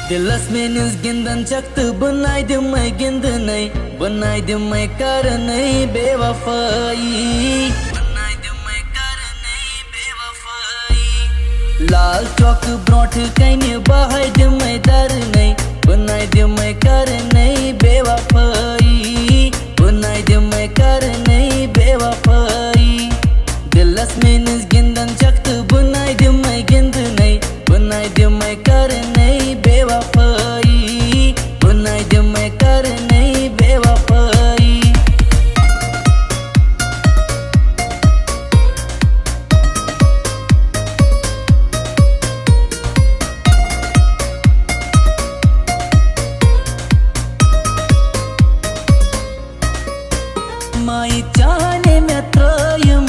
दिलस मेनिस गिंदन चक्त बनाई दिमै गिंदनै बनाई दिमै करनै बेवफाई बनाई दिमै करनै बेवफाई लाल चौक ब्रोंठ कने बहाई दिमै दरनै बनाई दिमै करनै बेवफाई बनाई दिमै करनै बेवफाई दिलस मेनिस गिंदन चक्त बनाई दिमै गिंदनै बनाई दिमै करनै बेवफाई बनाई दिमै करनै बेवफाई माई जाने में त्रयम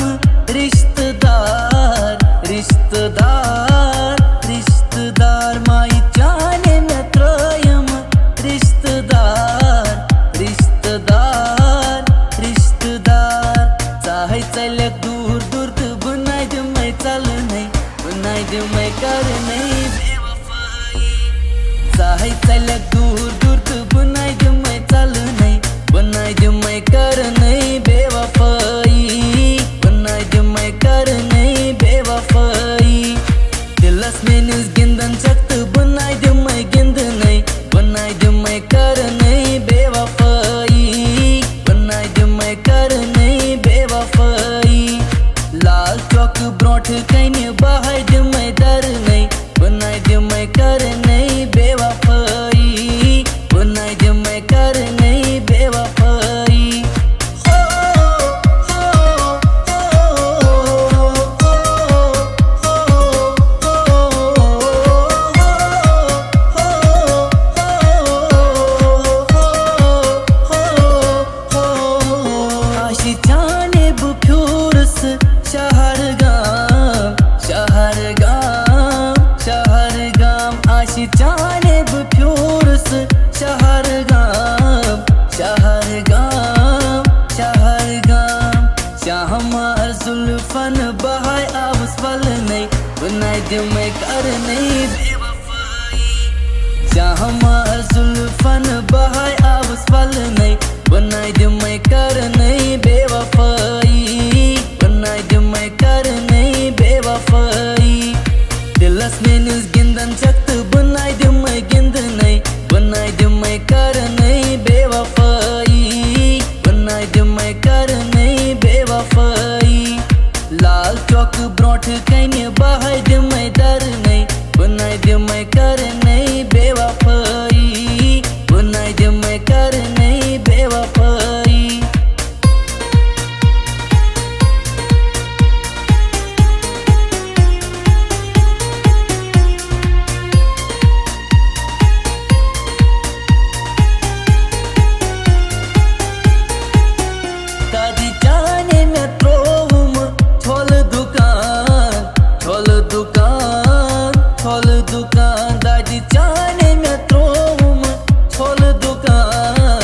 रिश्तेदार रिश्तेदार रिश्तेदार माई जाने में त्रयम रिश्तेदार रिश्तेदार रिश्तेदार चाहे चले दूर दूर तो बनाई दिमै चलनै बनाई दिमै करनै बेवफाई चाहे चले दूर दूर तो बनाई दिमै चलनै बनाई दिमै करनै बेवफाई बनाई दिमै करनै बेवफाई दिलस मेनिस गिंदन चक्त बनाई दिमै गिंदनै बनाई दिमै करनै बेवफाई बनाई दिमै करनै बेवफाई लाल चौक ब्रोंठ कने बहाई दिमै दरनै बनाई दिमै करनै बेवफाई बनाई दिमै करनै बेवफाई जाने फ्यूरस शहर गाम शहर गाम शहर गाम शाहमार जुल्फन बहाय आवस वल नहीं बनाई दिमै करनै बेवफाई शाहमार जुल्फन बहाय आवस वल नहीं बनाई दिमै करनै बेवफाई बनाई दिमै करनै बेवफाई दिलस मेनिस गिंदन चक्त बनाई दिमै गिंदनै बनाई दिमै करनै बेवफाई बनाई दिमै करनै बेवफाई लाल चौक ब्रोंठ कने बहाई दिमै दरनै बनाई दिमै करनै बेवफाई बनाई दिमै करनै बेवफाई दादी जाने में त्रोम छोल दुकान छोल दुकान छोल दुकान दादी जाने में त्रोम छोल दुकान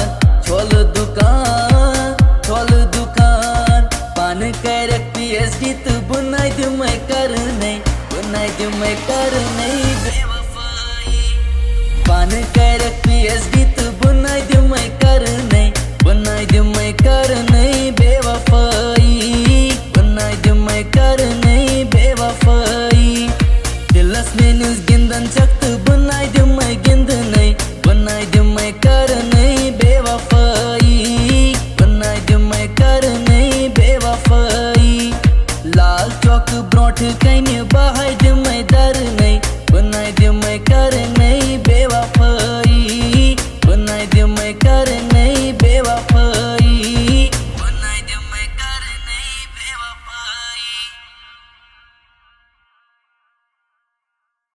छोल दुकान छोल दुकान पान कर पीएचडी तो बनाई दिमै करनै बनाई दिमै करनै बेवफाई पान कर पीएचडी तो बनाई दिमै करनै बनाई दिमै करनै बेवफाई बनाई दिमै करनै बेवफाई दिलस मेनिस गिंदन चक्त बनाई दिमै गिंदनै बनाई दिमै करनै बेवफाई बनाई दिमै करनै बेवफाई लाल चौक ब्रोंठ कने